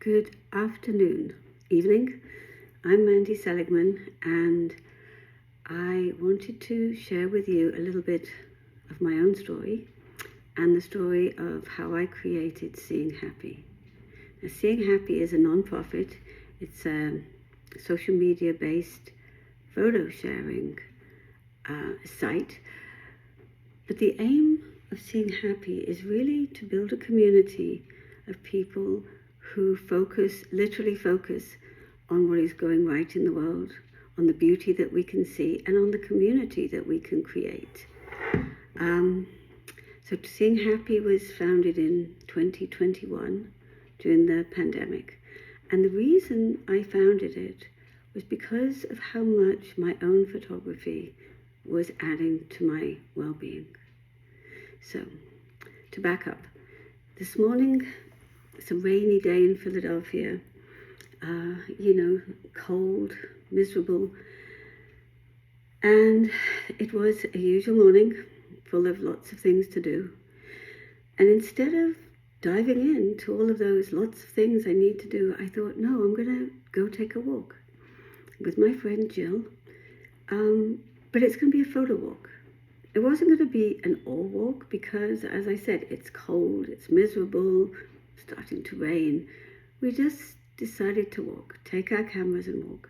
Good afternoon, evening. I'm Mandy Seligman, and I wanted to share with you a little bit of my own story and the story of how I created Seeing Happy. Now, Seeing Happy is a non-profit. It's a social media-based photo sharing site. But the aim of Seeing Happy is really to build a community of people who literally focus on what is going right in the world, on the beauty that we can see, and on the community that we can create. So Seeing Happy was founded in 2021 during the pandemic. And the reason I founded it was because of how much my own photography was adding to my well-being. So, to back up, this morning, it's a rainy day in Philadelphia, cold, miserable, and it was a usual morning full of lots of things to do. And instead of diving into all of those lots of things I need to do, I thought, no, I'm going to go take a walk with my friend Jill, but it's going to be a photo walk. It wasn't going to be an all walk because, as I said, it's cold, it's miserable, starting to rain. We just decided to walk, take our cameras and walk.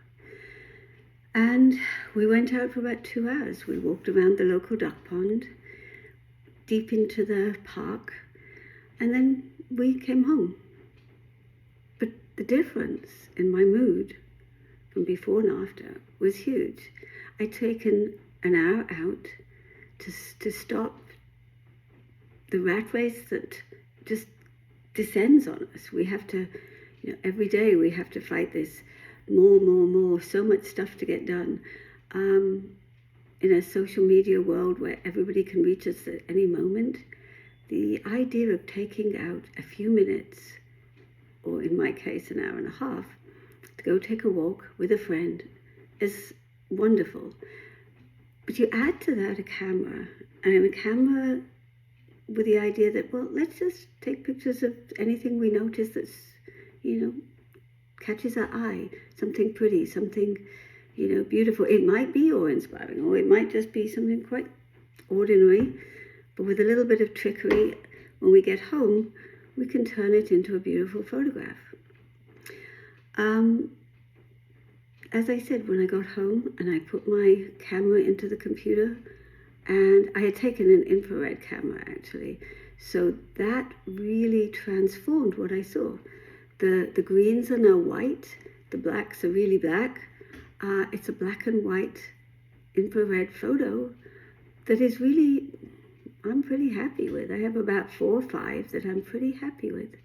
And we went out for about 2 hours. We walked around the local duck pond, deep into the park, and then we came home. But the difference in my mood from before and after was huge. I'd taken an hour out to stop the rat race that just descends on us. We have to, every day we have to fight this more, so much stuff to get done. In a social media world where everybody can reach us at any moment, the idea of taking out a few minutes, or in my case, an hour and a half, to go take a walk with a friend is wonderful. But you add to that a camera, and a camera with the idea that, well, let's just take pictures of anything we notice that's, catches our eye, something pretty, something, beautiful. It might be awe-inspiring, or it might just be something quite ordinary, but with a little bit of trickery, when we get home, we can turn it into a beautiful photograph. As I said, when I got home and I put my camera into the computer, and I had taken an infrared camera actually, so that really transformed what I saw. The greens are now white, the blacks are really black. It's a black and white infrared photo that is really, I'm pretty happy with. I have about 4 or 5 that I'm pretty happy with.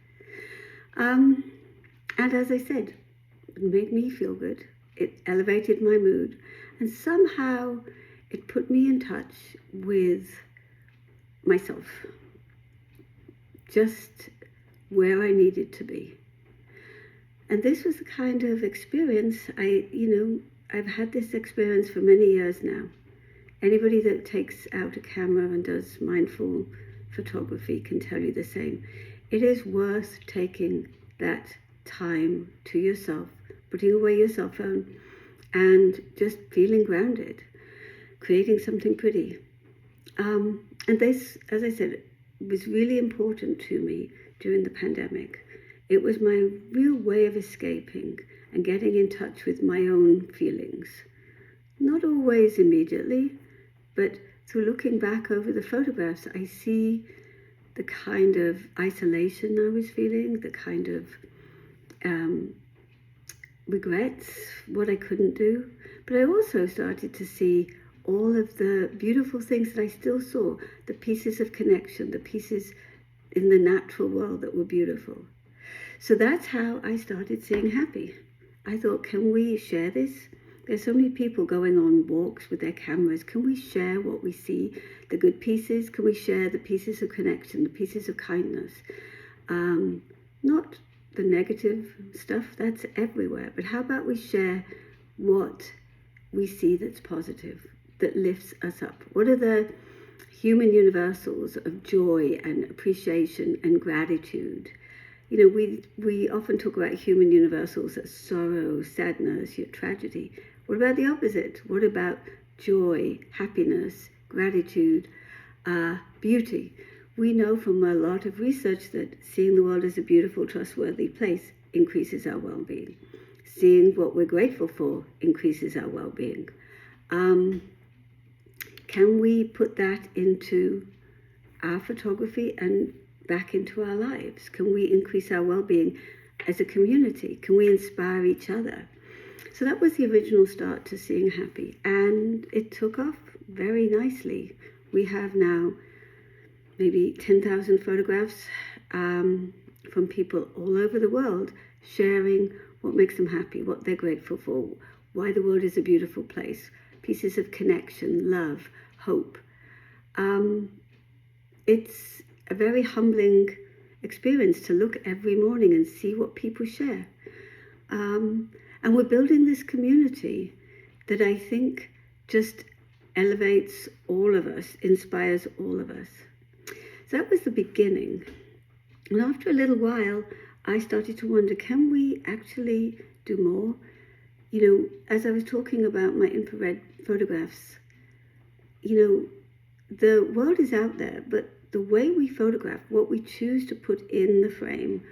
And as I said, it made me feel good. It elevated my mood, and somehow it put me in touch with myself, just where I needed to be. And this was the kind of experience I've had this experience for many years now. Anybody that takes out a camera and does mindful photography can tell you the same. It is worth taking that time to yourself, putting away your cell phone, and just feeling grounded, creating something pretty. And this, as I said, was really important to me during the pandemic. It was my real way of escaping and getting in touch with my own feelings. Not always immediately, but through looking back over the photographs, I see the kind of isolation I was feeling, the kind of regrets, what I couldn't do. But I also started to see all of the beautiful things that I still saw, the pieces of connection, the pieces in the natural world that were beautiful. So that's how I started Seeing Happy. I thought, can we share this? There's so many people going on walks with their cameras. Can we share what we see, the good pieces? Can we share the pieces of connection, the pieces of kindness? Not the negative stuff, that's everywhere. But how about we share what we see that's positive, that lifts us up? What are the human universals of joy and appreciation and gratitude we often talk about human universals as sorrow, sadness, tragedy. What about the opposite? What about joy, happiness, gratitude, beauty? We know from a lot of research that seeing the world as a beautiful, trustworthy place increases our well-being. Seeing what we're grateful for increases our well-being. Can we put that into our photography and back into our lives? Can we increase our well-being as a community? Can we inspire each other? So that was the original start to Seeing Happy, and it took off very nicely. We have now maybe 10,000 photographs from people all over the world sharing what makes them happy, what they're grateful for, why the world is a beautiful place, pieces of connection, love, hope. It's a very humbling experience to look every morning and see what people share. And we're building this community that I think just elevates all of us, inspires all of us. So that was the beginning. And after a little while, I started to wonder, can we actually do more? As I was talking about my infrared photographs, the world is out there, but the way we photograph, what we choose to put in the frame,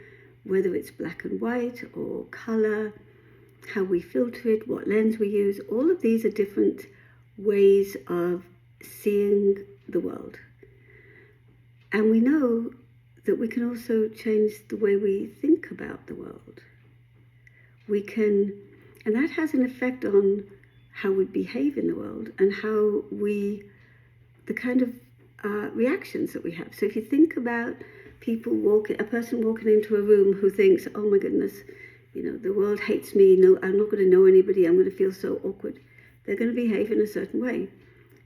whether it's black and white or color, how we filter it, what lens we use, all of these are different ways of seeing the world. And we know that we can also change the way we think about the world. And that has an effect on how we behave in the world and how the kind of reactions that we have. So if you think about a person walking into a room who thinks, oh my goodness, the world hates me, no, I'm not going to know anybody, I'm going to feel so awkward. They're going to behave in a certain way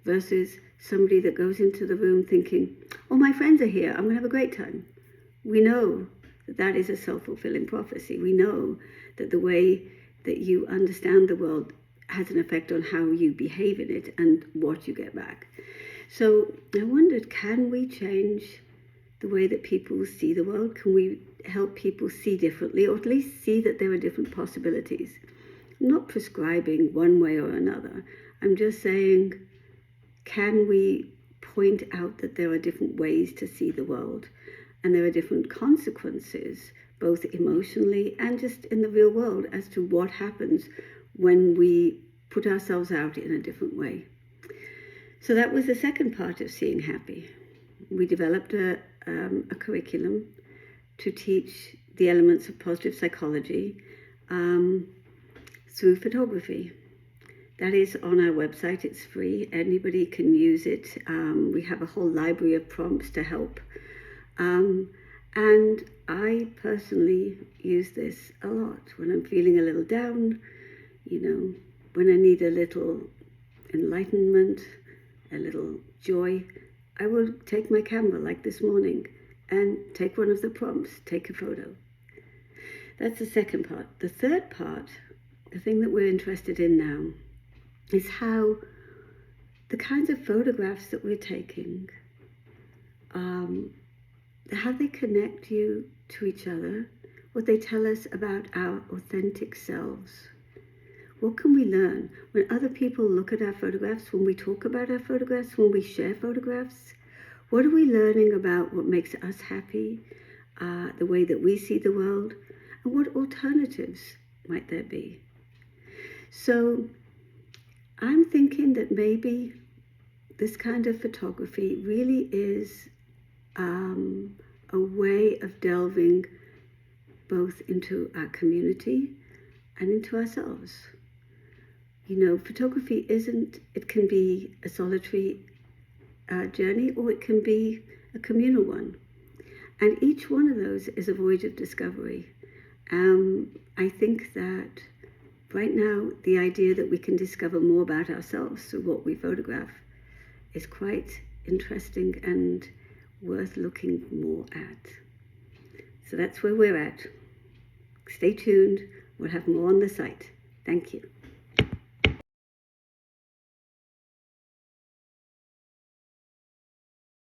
versus somebody that goes into the room thinking, oh, my friends are here, I'm going to have a great time. We know that is a self-fulfilling prophecy. We know that the way that you understand the world has an effect on how you behave in it and what you get back. So I wondered, can we change the way that people see the world? Can we help people see differently, or at least see that there are different possibilities? I'm not prescribing one way or another. I'm just saying, can we point out that there are different ways to see the world, and there are different consequences, both emotionally and just in the real world, as to what happens when we put ourselves out in a different way. So that was the second part of Seeing Happy. We developed a curriculum to teach the elements of positive psychology through photography. That is on our website. It's free. Anybody can use it. We have a whole library of prompts to help. And I personally use this a lot when I'm feeling a little down, when I need a little enlightenment, a little joy. I will take my camera like this morning and take one of the prompts, take a photo. That's the second part. The third part, the thing that we're interested in now, is how the kinds of photographs that we're taking, how they connect you to each other, what they tell us about our authentic selves. What can we learn when other people look at our photographs, when we talk about our photographs, when we share photographs? What are we learning about what makes us happy, the way that we see the world, and what alternatives might there be? So I'm thinking that maybe this kind of photography really is a way of delving both into our community and into ourselves. Photography it can be a solitary journey, or it can be a communal one. And each one of those is a voyage of discovery. I think that right now, the idea that we can discover more about ourselves through what we photograph is quite interesting and worth looking more at. So that's where we're at. Stay tuned. We'll have more on the site. Thank you.